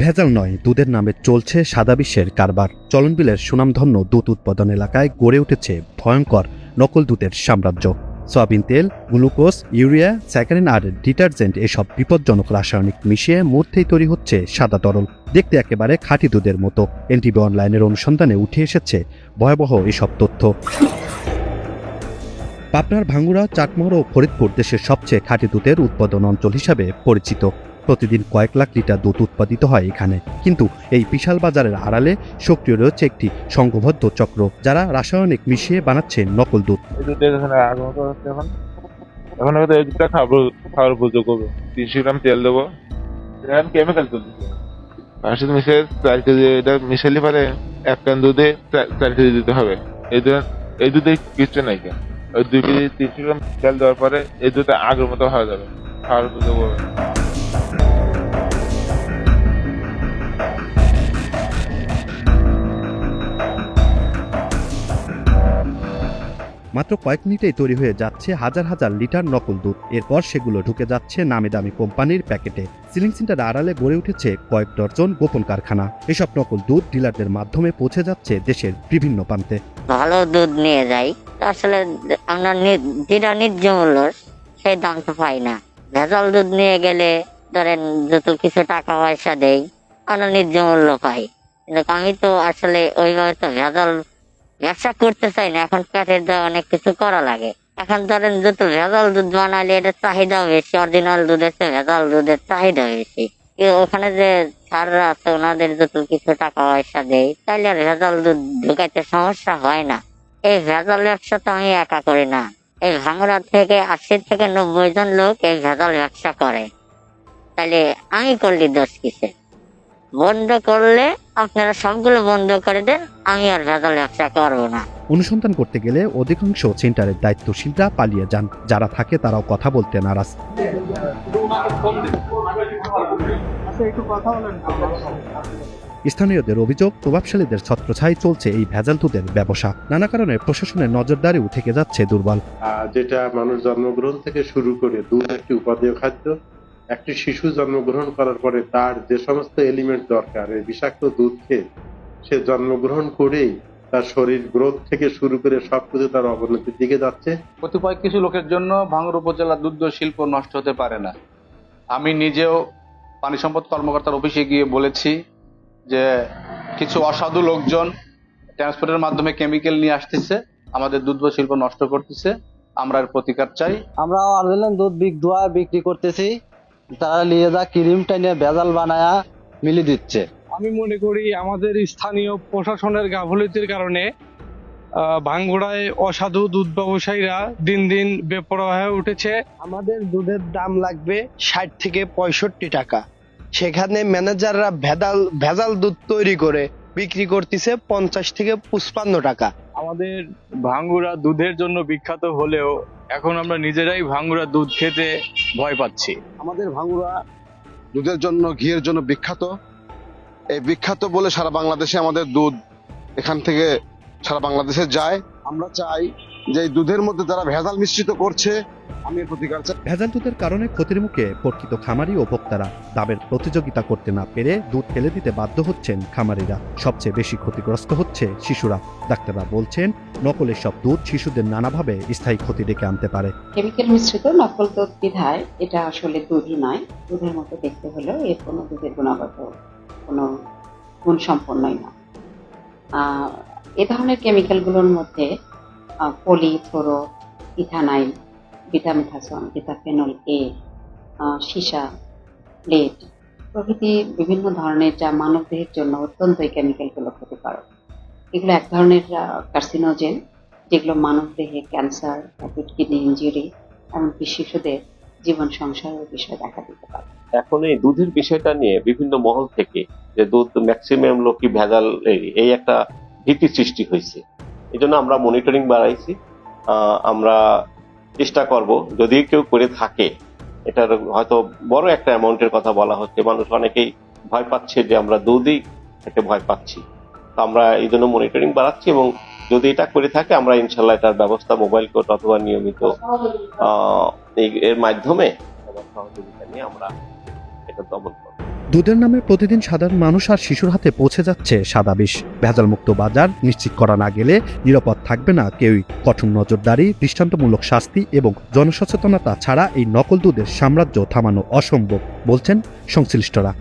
ভেজাল নয়, দুধের নামে চলছে সাদা বিশ্বের কারবার। চলনবিলের সুনামধন্য দুধ উৎপাদন এলাকায় গড়ে উঠেছে ভয়ঙ্কর নকল দুধের সাম্রাজ্য। সয়াবিন তেল, গ্লুকোজ, ইউরিয়া, স্যাকারিন আর ডিটারজেন্ট এসব বিপজ্জনক রাসায়নিক মিশিয়ে মূর্তেই তৈরি হচ্ছে সাদা তরল, দেখতে একেবারে খাঁটি দুধের মতো। এনটিভি অনলাইনের অনুসন্ধানে উঠে এসেছে ভয়াবহ এসব তথ্য। পাবনার ভাঙ্গুড়া, চাটমোহর ও ফরিদপুর দেশের সবচেয়ে খাঁটি দুধের উৎপাদন অঞ্চল হিসাবে পরিচিত। প্রতিদিন কয়েক লাখ লিটার দুধ উৎপাদিত হয় এখানে। কিন্তু এই বিশাল বাজারের আড়ালে সক্রিয় রয়েছে একটি সংঘবদ্ধ চক্র, যারা রাসায়নিক মিশিয়ে বানাচ্ছে নকল দুধ। এখন হয়তো এই দুধটা খাওয়ার উপযোগ্য হবে। 300 গ্রাম তেল দেবো, কেমিক্যাল তুলতে তার সাথে মিশে 4 কেজি এটা মিশালি পারে 1 ক্যান দুধে 4 কেজি দিতে হবে। এই দুধে কিছু নাই, ওই 2 কেজি 300 গ্রাম তেল দেওয়ার পরে এই দুধটা আগের মতো হয়ে যাবে, খাওয়ার উপযোগ্য হবে। মাত্র কয়েক মিনিটেই তৈরি হয়ে যাচ্ছে হাজার হাজার লিটার নকল দুধ। এরপর সেগুলো ঢুকে যাচ্ছে নামি দামি কোম্পানির প্যাকেটে। সিলিং সেন্টার আড়ালে গড়ে উঠেছে কয়েক ডজন গোপন কারখানা। এসব নকল দুধ ডিলারদের মাধ্যমে পৌঁছে যাচ্ছে দেশের বিভিন্ন প্রান্তে। ভালো দুধ নিয়ে যাই, আসলে আমরা যেটা ন্যায্য মূল্য সেই দাম তো পাই না। ভেজাল দুধ নিয়ে গেলে ধরেন যত কিছু টাকা পয়সা দেই, আমরা ন্যায্য মূল্য পাই। কিন্তু আমি তো আসলে ওইভাবে তো ভেজাল ব্যবসা করতে চাই না। এখন প্যাকেট দেওয়া অনেক কিছু করা লাগে। এখন ধরেন যত ভেজাল দুধ বানাইলে এটার চাহিদা বেশি, অরিজিনাল দুধের চেয়ে ভেজাল দুধের চাহিদা বেশি। ওখানে যে স্যাররা আছে ওনাদের যত কিছু টাকা পয়সা দেয়, তাইলে আর ভেজাল দুধ ঢুকাইতে সমস্যা হয় না। এই ভেজাল ব্যবসা তো আমি একা করি না, এই ভাঙ্গুড়া থেকে 80 থেকে 90 জন লোক এই ভেজাল ব্যবসা করে। তাইলে আমি করলি দোষ কিসে? বন্ধ করলে আপনারা সবগুলো বন্ধ করে দেন, আমি আর ভেজাল ব্যবসা করবো না। অনুসন্ধান করতে গেলে অধিকাংশ সেন্টারের দায়িত্বশীলরা পালিয়ে যান, যারা থাকে তারাও কথা বলতে নারাজ। স্থানীয়দের অভিযোগ, প্রভাবশালীদের ছত্রছায়ায় চলছে এই ভেজাল দুধের ব্যবসা। নানা কারণে প্রশাসনের নজরদারিও থেকে যাচ্ছে দুর্বল। যেটা মানুষ জন্মগ্রহণ থেকে শুরু করে দুধ একটি উপাদেয় খাদ্য। একটি শিশু জন্মগ্রহণ করার পরে তার যে সমস্ত এলিমেন্ট দরকার এই বিষাক্ত দুধ খেয়ে সে জন্মগ্রহণ করেই তার শরীর গ্রোথ থেকে শুরু করে সবকিছু তার অবনতির দিকে যাচ্ছে। কতিপয় কিছু লোকের জন্য ভাঙ্গুড়া উপজেলা দুগ্ধ শিল্প নষ্ট হতে পারে না। আমি নিজেও পানি সম্পদ কর্মকর্তার অফিসে গিয়ে বলেছি যে কিছু অসাধু লোকজন ট্রান্সপোর্টের মাধ্যমে কেমিক্যাল নিয়ে আসতেছে, আমাদের দুগ্ধ শিল্প নষ্ট করতেছে। আমরা এর প্রতিকার চাই। আমরা অরিজিনাল দুধ বিক্রি করতেছি, তারা নিয়ে যা ক্রিমটা নিয়ে ভেজাল বানায়া মিলি দিচ্ছে। আমি মনে করি আমাদের স্থানীয় প্রশাসনের গাফিলতির কারণে ভাঙ্গুড়ায় অসাধু দুধ ব্যবসায়ীরা দিন দিন বেপরোয়া হয়ে উঠেছে। আমাদের দুধের দাম লাগবে 60 থেকে 65 টাকা, সেখানে ম্যানেজাররা ভেজাল দুধ তৈরি করে বিক্রি করতেছে 50 থেকে 55 টাকা। আমাদের ভাঙ্গুড়া দুধের জন্য বিখ্যাত হলেও এখন আমরা নিজেরাই ভাঙ্গুড়া দুধ খেতে ভয় পাচ্ছি। আমাদের ভাঙ্গুড়া দুধের জন্য, ঘিয়ের জন্য বিখ্যাত। এই বিখ্যাত বলে সারা বাংলাদেশে আমাদের দুধ এখান থেকে সারা বাংলাদেশে যায়। আমরা চাই যে এই দুধের মধ্যে যারা ভেজাল মিশ্রিত করছে, আমি প্রতিকার চাই। ভেজাল দুধের কারণে ক্ষতির মুখে প্রকৃত খামারি ও ভোক্তারা। দামের প্রতিযোগিতা করতে না পেরে দুধ ফেলে দিতে বাধ্য হচ্ছেন খামারিরা। সবচেয়ে বেশি ক্ষতিগ্রস্ত হচ্ছে শিশুরা। ডাক্তাররা বলছেন নকলের সব দুধ শিশুদের নানাভাবে স্থায়ী ক্ষতি ডেকে আনতে পারে। কেমিক্যাল মিশ্রিত নকল দুধ বিধায় এটা আসলে দুধই নয়, দুধের মতো দেখতে হলেও এর কোনো দুধের গুণগত কোনো গুণ সম্পন্নই না। এ ধরনের কেমিক্যালগুলোর মধ্যে পলিফ্লোরো ইথানাইল, বিটামিথাসন, বিটাফেনল এ, সীসা, লেড প্রভৃতি বিভিন্ন ধরনের যা মানবদেহের জন্য অত্যন্ত এই কেমিক্যালগুলো ক্ষতিকারক। এগুলো এক ধরনের কার্সিনোজেন, যেগুলো মানবদেহে ক্যান্সার, অ্যাকুট কিডনি ইনজুরি এমনকি শিশুদের জীবন সংশয়ের বিষয় দেখা দিতে পারে। এখন এই দুধের বিষয়টা নিয়ে বিভিন্ন মহল থেকে যে দুধ ম্যাক্সিমাম লোকই ভেজাল, এই একটা ভীতি সৃষ্টি হয়েছে। এই জন্য আমরা মনিটরিং বাড়াইছি। আমরা চেষ্টা করব যদি কেউ করে থাকে, এটার হয়তো বড় একটা অ্যামাউন্টের কথা বলা হচ্ছে, মানুষ অনেকেই ভয় পাচ্ছে যে আমরা দুধই খেতে ভয় পাচ্ছি। তো আমরা এই জন্য মনিটরিং বাড়াচ্ছি এবং যদি এটা করে থাকে আমরা ইনশাল্লাহ এটার ব্যবস্থা মোবাইল কোর্ট অথবা নিয়মিত এর মাধ্যমে সহযোগিতা নিয়ে আমরা এটা দমন করব। দুধের নামে প্রতিদিন সাধারণ মানুষ আর শিশুর হাতে পৌঁছে যাচ্ছে সাদা বিষ। ভেজালমুক্ত বাজার নিশ্চিত করা না গেলে নিরাপদ থাকবে না কেউই। কঠোর নজরদারি, দৃষ্টান্তমূলক শাস্তি এবং জনসচেতনতা ছাড়া এই নকল দুধের সাম্রাজ্য থামানো অসম্ভব বলছেন সংশ্লিষ্টরা।